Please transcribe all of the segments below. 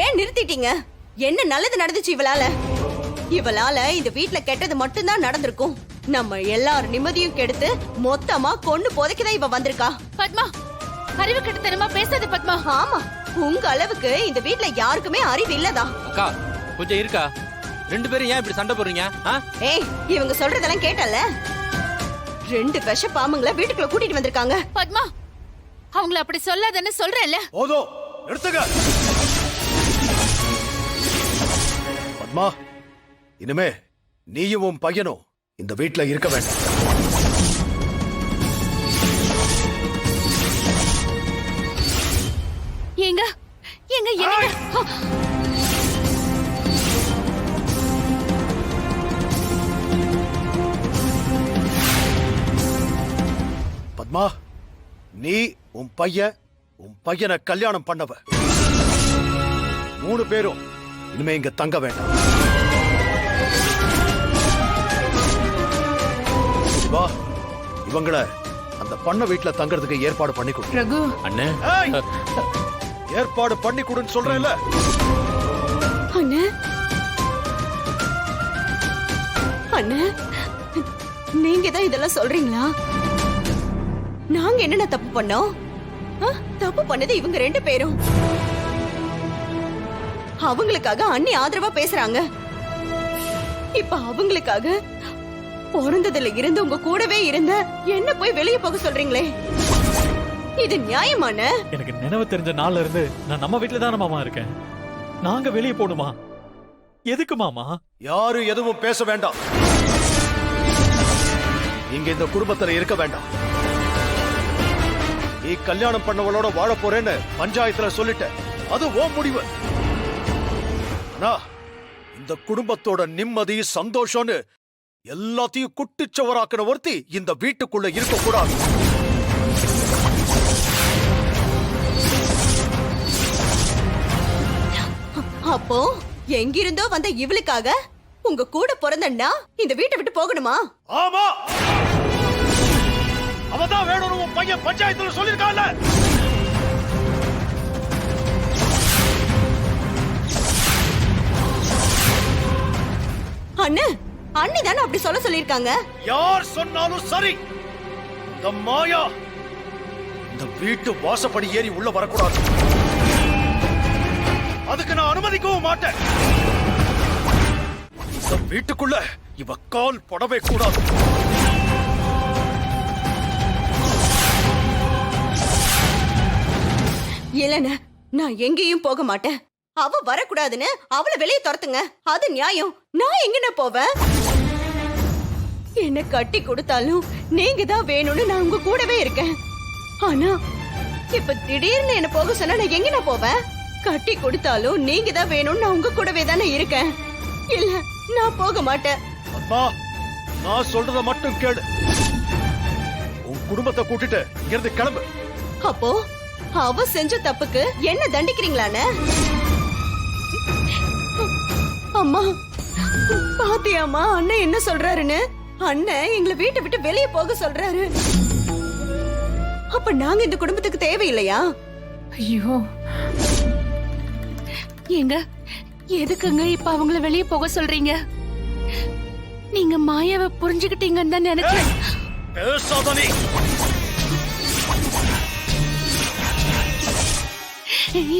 ஏன் நிறுத்திட்டீங்க? என்ன நல்லது நடந்துச்சு இவளால? இவளால இந்த வீட்ல கெட்டது மட்டும்தான் நடந்திருக்கும். நம்ம எல்லார் நிம்மதியும் கெடுத்து மொத்தமா கொண்டு புதைக்கதான் இவ வந்திருக்கா. பத்மா, அறிவு கெட்டத்தனமா பேசாத பத்மா. ஆமா, உங்க அளவுக்கு இந்த வீட்ல யாருக்குமே அறிவு இல்லதா? அக்கா கொஞ்சம் இருக்கா, ரெண்டு பேரும் ஏன் இப்படி சண்டை போடுறீங்க? ஏய், இவங்க சொல்றதெல்லாம் கேட்டல? 2 விஷ பாம்புங்களை வீட்டுக்குள்ள கூட்டிட்டு வந்திருக்காங்க. பத்மா, அவங்கள அப்படி சொல்லாதன்னு சொல்றேன்ல. போதோ எடுத்துக்க. பத்மா, இனிமே நீயும் உன் பையனும் இந்த வீட்ல இருக்க வேண்டாம். ஏங்க ஏங்க என்ன? பத்மா, நீ உன் பையனை கல்யாணம் பண்ணவ 3 பேரும் இனிமே இங்க தங்க வேண்டாம். வா, இவங்கள அந்த பண்ண வீட்டுல தங்கறதுக்கு ஏற்பாடு பண்ணி கொடு. ரகு அண்ணே, ஏற்பாடு பண்ணி கொடுன்னு சொல்றேன்ல. அண்ணே, அண்ணே, நீங்க தான் இதெல்லாம் சொல்றீங்களா? நாங்க என்னென்ன தப்பு பண்ணோம்? தப்பு பண்ணது இவங்க 2 பேரும். அவங்களுக்காக அண்ணி ஆதரவா பேசுறாங்க. இப்ப அவங்களுக்காக பிறந்ததுல இருந்து உங்க கூடவே இருந்த என்ன போய் வெளியே போக சொல்றீங்களே, இது நியாயமான? எனக்கு நினைவு தெரிஞ்ச நாள்ல இருந்து நான் நம்ம வீட்டுல தானே மாமா இருக்கேன். நாங்க வெளியே போகணுமா? எதுக்கு மாமா? யாரும் எதுவும் பேச வேண்டாம். நீங்க இந்த குடும்பத்துல இருக்க வேண்டாம். நீ கல்யாணம் பண்ணவளோட வாழ போறேன்னு பஞ்சாயத்துல சொல்லிட்ட, அது ஓ முடிவு. ஆனா இந்த குடும்பத்தோட நிம்மதி சந்தோஷம்னு எல்லாத்தையும் குட்டிச்சவராக்கின ஒருத்தி இந்த வீட்டுக்குள்ள இருக்க கூடாது. அப்போ எங்கிருந்தோ வந்த இவளுக்காக உங்க கூட பிறந்தன்னா இந்த வீட்டை விட்டு போகணுமா? ஆமா, அவதான் வேணும்னு உன் பையன் பஞ்சாயத்துல சொல்லிருக்கான்ல. அண்ணே, அண்ணி தானே அப்படி சொல்ல சொல்லிருக்காங்க. யார் சொன்னாலும் சரி, இந்த மாயா இந்த வீட்டு வாசப்படி ஏறி உள்ள வரக்கூடாது. அதுக்கு நான் அனுமதிக்கவும் மாட்டேன். இந்த வீட்டுக்குள்ள இவ கால் படவே கூடாது. இல்லண்ணே, நான் எங்கேயும் போக மாட்டேன். அவ வரக்கூடாதுன்னு அவளை வெளியே துரத்துங்க, அது நியாயம். நான் எங்கன்னு போவேன்? என்ன கட்டி கொடுத்தாலும் நீங்க தான் வேணும்னு நான் உங்க கூடவே இருக்கேன். ஆனா இப்ப திடீர்னு என்ன போக சொன்னா நான் எங்கன்னு போவேன்? கட்டி கொடுத்தாலும் நீங்க தான் வேணும்னு நான் உங்க கூடவே தானே இருக்கேன். இல்ல, நான் போக மாட்டேன். அம்மா, நான் சொல்றத மட்டும் கேளு. உன் குடும்பத்தை கூட்டிட்டு இங்கிருந்து கிளம்பு. அப்போ அவ செஞ்ச தப்புக்கு என்ன தண்டிக்கிறீங்களானே? அம்மா, பாத்தியாமா அண்ணன் என்ன சொல்றாருன்னு? அண்ணன் எங்களை வீட்டை விட்டு வெளியே போக சொல்றாரு. அப்ப நாங்க இந்த குடும்பத்துக்கு தேவையில்லையா? ஐயோ, ஏங்க எதுக்குங்க இப்ப அவங்கள வெளியே போக சொல்றீங்க? நீங்க மாயாவை புரிஞ்சுக்கிட்டீங்கன்னு தான் நினைக்கிறேன். பேசாத நீ.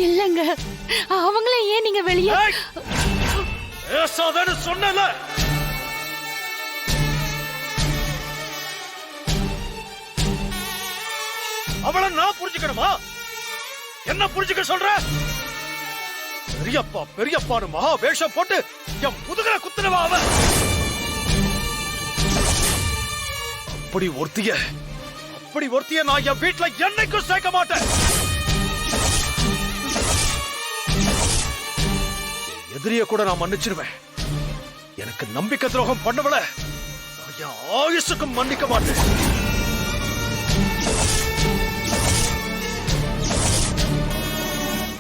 இல்லங்க, அவங்கள ஏன் நீங்க வெளியே? பேசாதன்னு சொன்னல. அவளை நான் புரிஞ்சுக்கணுமா? என்ன புரிஞ்சுக்க சொல்ற? பெரியப்பா பெரியப்பான்னு மகா வேஷம் போட்டு என் முதுகல குத்துனவா அவ. அப்படி ஒருத்திய நான் என் வீட்டுல என்னைக்கும் சேர்க்க மாட்டேன். எதிரிய கூட நான் மன்னிச்சிருவேன். எனக்கு நம்பிக்கை துரோகம் பண்ணவள என் ஆயுசுக்கும் மன்னிக்க மாட்டேன்.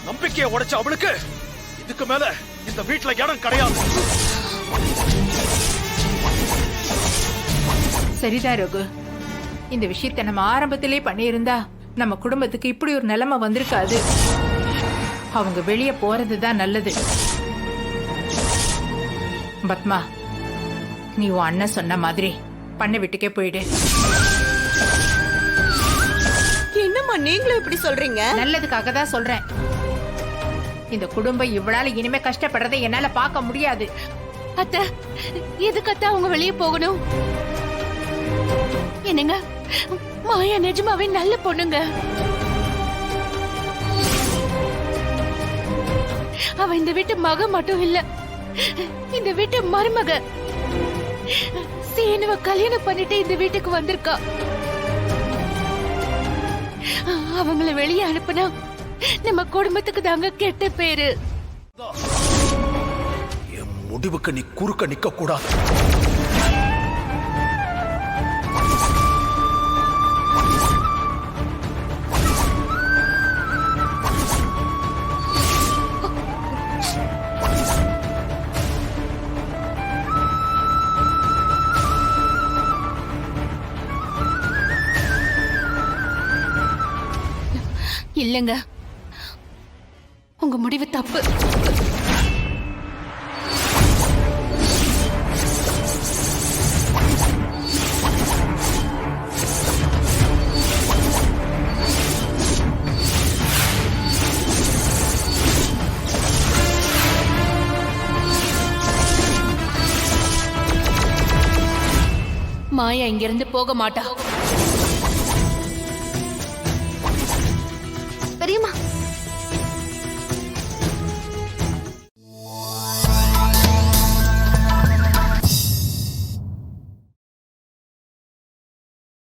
நம்பிக்கையை உடைச்ச அவளுக்கு இதுக்கு மேல இந்த வீட்டுல இடம் கிடையாது. சரிதான் ரகு, இந்த விஷயத்தை நம்ம ஆரம்பத்திலே பண்ணியிருந்தா நம்ம குடும்பத்துக்கு இப்படி ஒரு நிலைமை வந்திருக்காது. அவங்க வெளியே போறது தான் நல்லது. பத்மா, நீ உன் அண்ணன் சொன்ன மாதிரி பண்ண வீட்டுக்கே போயிடு. என்னம்மா நீங்களும் இப்படி சொல்றீங்க? நல்லதுக்காக தான் சொல்றேன். இந்த குடும்பம் இவ்வளால இனிமே கஷ்டப்படுறதை என்னால பார்க்க முடியாது. அத்தை, எதுக்கு அத்தை அவங்க வெளியே போகணும்? என்னங்க, மாயா நிஜமாவே நல்ல பொண்ணுங்க. அவ இந்த வீட்டு மக மட்டும் இல்ல, இந்த வீட்டு மருமக. சீனுவ கல்யாணம் பண்ணிட்டு இந்த வீட்டுக்கு வந்திருக்கா. அவங்கள வெளியே அனுப்புனா நம்ம குடும்பத்துக்கு தாங்க கெட்ட பேரு. என் முடிவுக்கு நீ குறுக்க நிக்க கூடாது. இல்லங்க, உங்க முடிவு தப்பு. மாயா இங்கிருந்து போக மாட்டா. பெரியம்மா